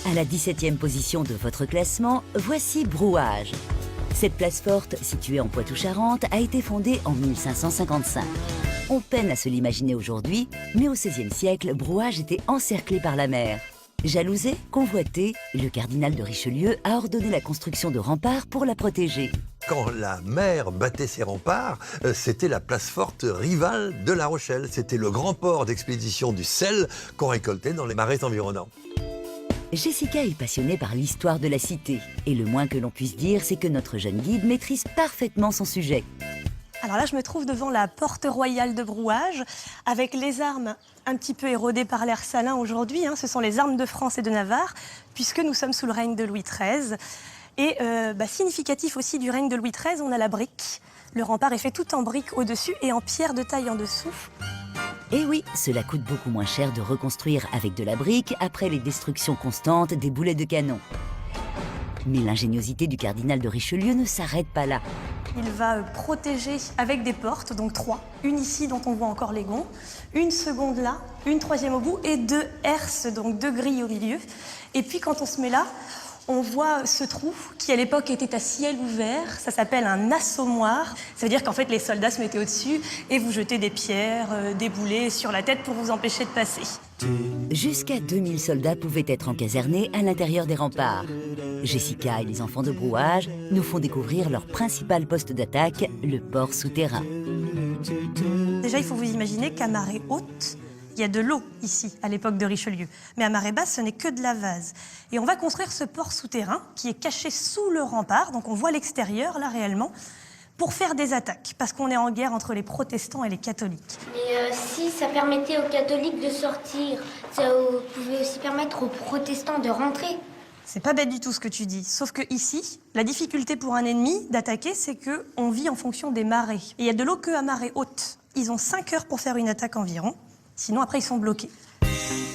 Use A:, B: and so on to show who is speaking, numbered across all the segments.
A: À la 17e position de votre classement, voici Brouage. Cette place forte, située en Poitou-Charentes, a été fondée en 1555. On peine à se l'imaginer aujourd'hui, mais au XVIe siècle, Brouage était encerclé par la mer. Jalousé, convoité, le cardinal de Richelieu a ordonné la construction de remparts pour la protéger.
B: Quand la mer battait ses remparts, c'était la place forte rivale de La Rochelle. C'était le grand port d'expédition du sel qu'on récoltait dans les marais environnants.
A: Jessica est passionnée par l'histoire de la cité. Et le moins que l'on puisse dire, c'est que notre jeune guide maîtrise parfaitement son sujet.
C: Alors là, je me trouve devant la porte royale de Brouage, avec les armes un petit peu érodées par l'air salin aujourd'hui. Ce sont les armes de France et de Navarre, puisque nous sommes sous le règne de Louis XIII. Et significatif aussi du règne de Louis XIII, on a la brique. Le rempart est fait tout en brique au-dessus et en pierre de taille en dessous.
A: Et oui, cela coûte beaucoup moins cher de reconstruire avec de la brique après les destructions constantes des boulets de canon. Mais l'ingéniosité du cardinal de Richelieu ne s'arrête pas là.
C: Il va protéger avec des portes, donc 3. Une ici dont on voit encore les gonds, une seconde là, une troisième au bout et 2 herses, donc 2 grilles au milieu. Et puis quand on se met là, on voit ce trou qui à l'époque était à ciel ouvert, ça s'appelle un assommoir. Ça veut dire qu'en fait les soldats se mettaient au-dessus et vous jetaient des pierres, des boulets sur la tête pour vous empêcher de passer.
A: Jusqu'à 2000 soldats pouvaient être encasernés à l'intérieur des remparts. Jessica et les enfants de Brouage nous font découvrir leur principal poste d'attaque, le port souterrain.
C: Déjà, il faut vous imaginer qu'à marée haute, il y a de l'eau ici, à l'époque de Richelieu. Mais à marée basse, ce n'est que de la vase. Et on va construire ce port souterrain qui est caché sous le rempart, donc on voit l'extérieur, là, réellement, pour faire des attaques, parce qu'on est en guerre entre les protestants et les catholiques.
D: Mais si ça permettait aux catholiques de sortir, ça pouvait aussi permettre aux protestants de rentrer.
C: C'est pas bête du tout ce que tu dis, sauf que ici, la difficulté pour un ennemi d'attaquer, c'est qu'on vit en fonction des marées. Et il y a de l'eau qu'à marée haute. Ils ont 5 heures pour faire une attaque environ. Sinon, après, ils sont bloqués.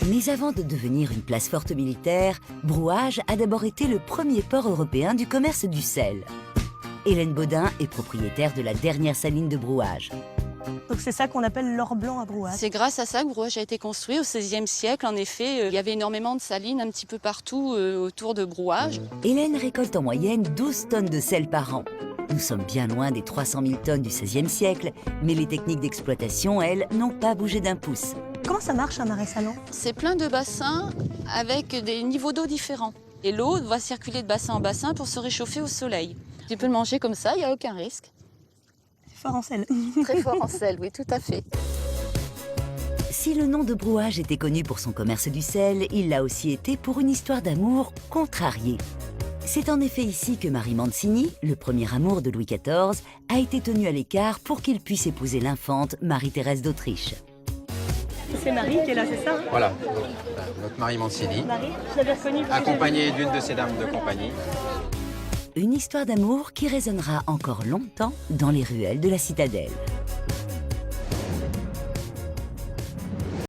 A: Mais avant de devenir une place forte militaire, Brouage a d'abord été le premier port européen du commerce du sel. Hélène Baudin est propriétaire de la dernière saline de Brouage.
C: Donc c'est ça qu'on appelle l'or blanc à Brouage.
E: C'est grâce à ça que Brouage a été construit au XVIe siècle. En effet, il y avait énormément de salines un petit peu partout autour de Brouage.
A: Hélène récolte en moyenne 12 tonnes de sel par an. Nous sommes bien loin des 300 000 tonnes du XVIe siècle, mais les techniques d'exploitation, elles, n'ont pas bougé d'un pouce.
C: Comment ça marche un marais salin?
E: C'est plein de bassins avec des niveaux d'eau différents. Et l'eau va circuler de bassin en bassin pour se réchauffer au soleil. Tu peux le manger comme ça, il n'y a aucun risque.
C: C'est fort en sel.
E: Très fort en sel, oui, tout à fait.
A: Si le nom de Brouage était connu pour son commerce du sel, il l'a aussi été pour une histoire d'amour contrariée. C'est en effet ici que Marie Mancini, le premier amour de Louis XIV, a été tenu à l'écart pour qu'il puisse épouser l'infante Marie-Thérèse d'Autriche.
C: C'est Marie qui est là, c'est ça?
F: Voilà, donc, notre Marie Mancini,
C: Marie, je l'avais reconnue.
F: accompagnée d'une de ses dames de compagnie.
A: Une histoire d'amour qui résonnera encore longtemps dans les ruelles de la citadelle.